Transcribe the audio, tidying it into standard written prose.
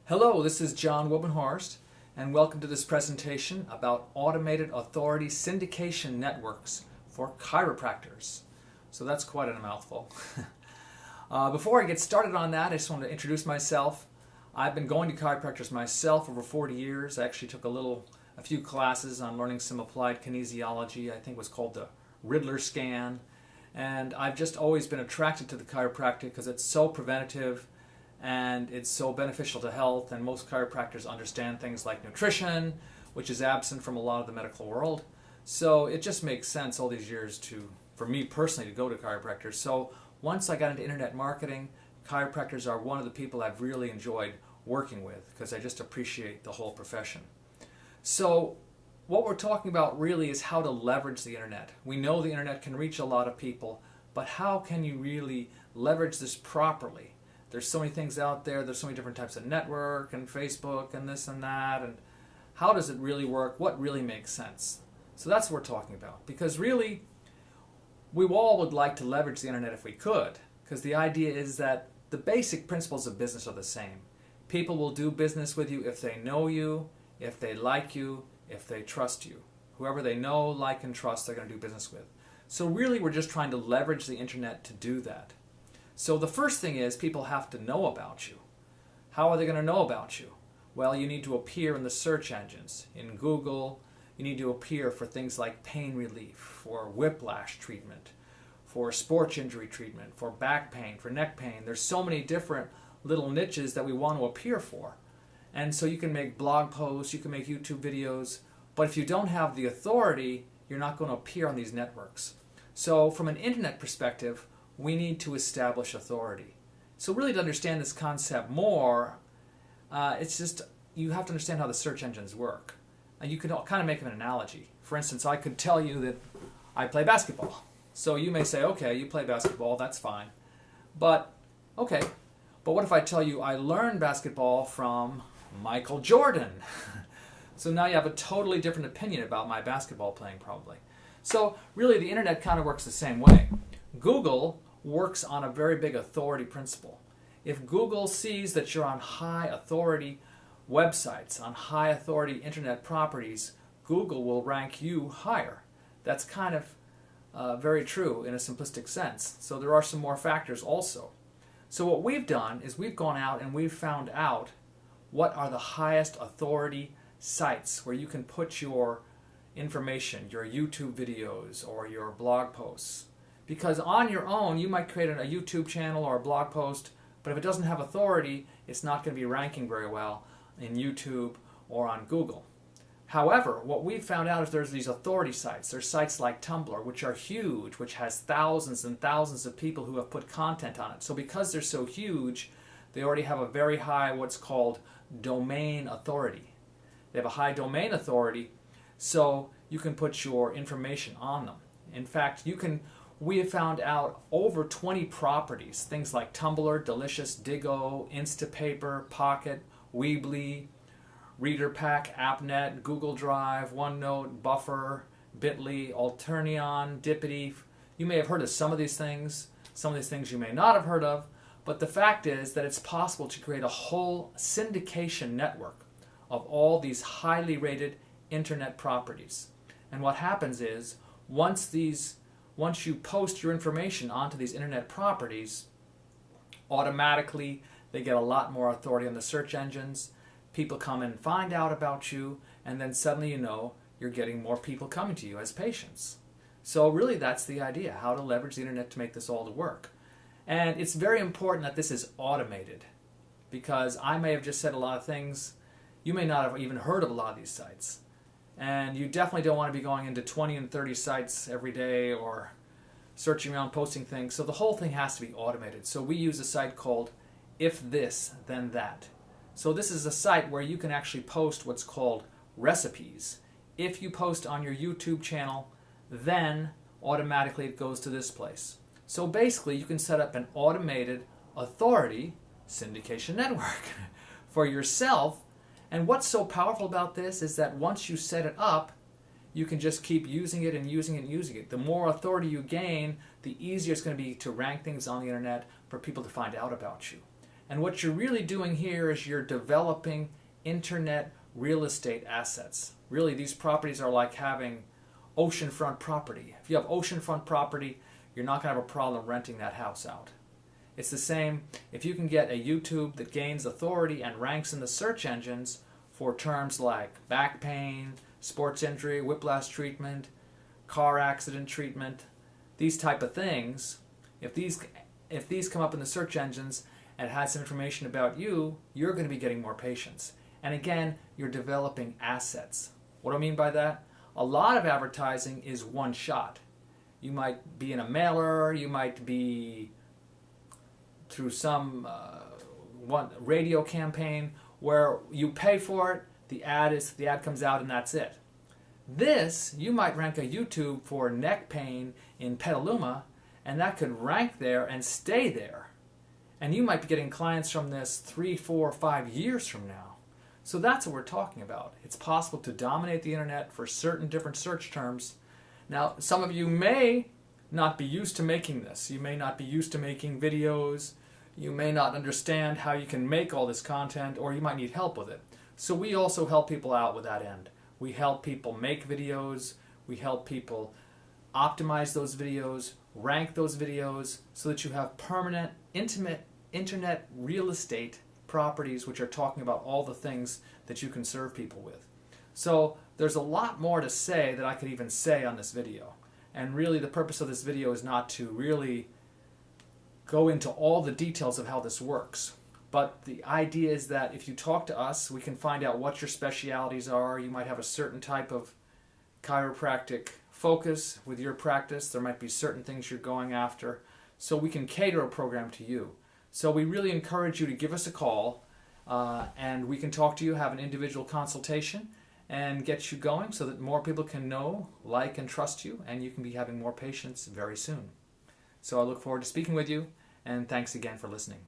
Hello, this is John Wobenhorst, and welcome to this presentation about automated authority syndication networks for chiropractors. So that's quite a mouthful. Before I get started on that, I just want to introduce myself. I've been going to chiropractors myself over 40 years. I actually took a few classes on learning some applied kinesiology. I think it was called the Riddler scan. And I've just always been attracted to the chiropractic because it's so preventative and it's so beneficial to health, and most chiropractors understand things like nutrition, which is absent from a lot of the medical world. So it just makes sense all these years for me personally to go to chiropractors. So once I got into internet marketing, chiropractors are one of the people I've really enjoyed working with because I just appreciate the whole profession. So what we're talking about really is how to leverage the internet. We know the internet can reach a lot of people, but how can you really leverage this properly? There's so many things out there, there's so many different types of network and Facebook and this and that, and how does it really work? What really makes sense? So that's what we're talking about, because really we all would like to leverage the internet if we could, because the idea is that the basic principles of business are the same. People will do business with you if they know you, if they like you, if they trust you. Whoever they know, like, and trust, they're going to do business with. So really we're just trying to leverage the internet to do that. So the first thing is people have to know about you. How are they going to know about you? Well, you need to appear in the search engines. In Google, you need to appear for things like pain relief, for whiplash treatment, for sports injury treatment, for back pain, for neck pain. There's so many different little niches that we want to appear for. And so you can make blog posts, you can make YouTube videos, but if you don't have the authority, you're not going to appear on these networks. So from an internet perspective, we need to establish authority. So really to understand this concept more, it's just you have to understand how the search engines work. And you can kind of make an analogy. For instance, I could tell you that I play basketball. So you may say, okay, you play basketball, that's fine. But, okay, but what if I tell you I learned basketball from Michael Jordan? So now you have a totally different opinion about my basketball playing probably. So really the internet kind of works the same way. Google works on a very big authority principle. If Google sees that you're on high authority websites, on high authority internet properties, Google will rank you higher. That's kind of very true in a simplistic sense. So there are some more factors also. So what we've done is we've gone out and we've found out what are the highest authority sites where you can put your information, your YouTube videos or your blog posts. Because on your own, you might create a YouTube channel or a blog post, but if it doesn't have authority, it's not going to be ranking very well in YouTube or on Google. However, what we've found out is there's these authority sites. There's sites like Tumblr, which are huge, which has thousands and thousands of people who have put content on it. So because they're so huge, they already have a very high what's called domain authority. They have a high domain authority, so you can put your information on them. In fact, we have found out over 20 properties, things like Tumblr, Delicious, Digo, Instapaper, Pocket, Weebly, ReaderPack, AppNet, Google Drive, OneNote, Buffer, Bitly, Alternion, Dippity. You may have heard of some of these things you may not have heard of, but the fact is that it's possible to create a whole syndication network of all these highly rated internet properties. And what happens is, once you post your information onto these internet properties, automatically they get a lot more authority on the search engines. People come and find out about you, and then suddenly you know you're getting more people coming to you as patients. So really that's the idea, how to leverage the internet to make this all to work. And it's very important that this is automated, because I may have just said a lot of things. You may not have even heard of a lot of these sites. And you definitely don't want to be going into 20 and 30 sites every day or searching around posting things. So the whole thing has to be automated. So we use a site called If This Then That. So this is a site where you can actually post what's called recipes. If you post on your YouTube channel, then automatically it goes to this place. So basically you can set up an automated authority syndication network for yourself. And what's so powerful about this is that once you set it up, you can just keep using it and using it and using it. The more authority you gain, the easier it's going to be to rank things on the internet for people to find out about you. And what you're really doing here is you're developing internet real estate assets. Really, these properties are like having oceanfront property. If you have oceanfront property, you're not going to have a problem renting that house out. It's the same if you can get a YouTube that gains authority and ranks in the search engines for terms like back pain, sports injury, whiplash treatment, car accident treatment, these type of things. If these come up in the search engines and has some information about you, you're going to be getting more patients. And again, you're developing assets. What do I mean by that? A lot of advertising is one shot. You might be in a mailer, you might be through some one radio campaign where you pay for it, the ad comes out and that's it. This, you might rank a YouTube for neck pain in Petaluma, and that could rank there and stay there. And you might be getting clients from this 3, 4, 5 years from now. So that's what we're talking about. It's possible to dominate the internet for certain different search terms. Now, some of you may not be used to making this. You may not be used to making videos. You may not understand how you can make all this content, or you might need help with it. So we also help people out with that end. We help people make videos. We help people optimize those videos, rank those videos, so that you have permanent, intimate internet real estate properties which are talking about all the things that you can serve people with. So there's a lot more to say that I could even say on this video. And really the purpose of this video is not to really go into all the details of how this works. But the idea is that if you talk to us, we can find out what your specialities are. You might have a certain type of chiropractic focus with your practice. There might be certain things you're going after. So we can cater a program to you. So we really encourage you to give us a call and we can talk to you, have an individual consultation and get you going so that more people can know, like, and trust you, and you can be having more patients very soon. So I look forward to speaking with you, and thanks again for listening.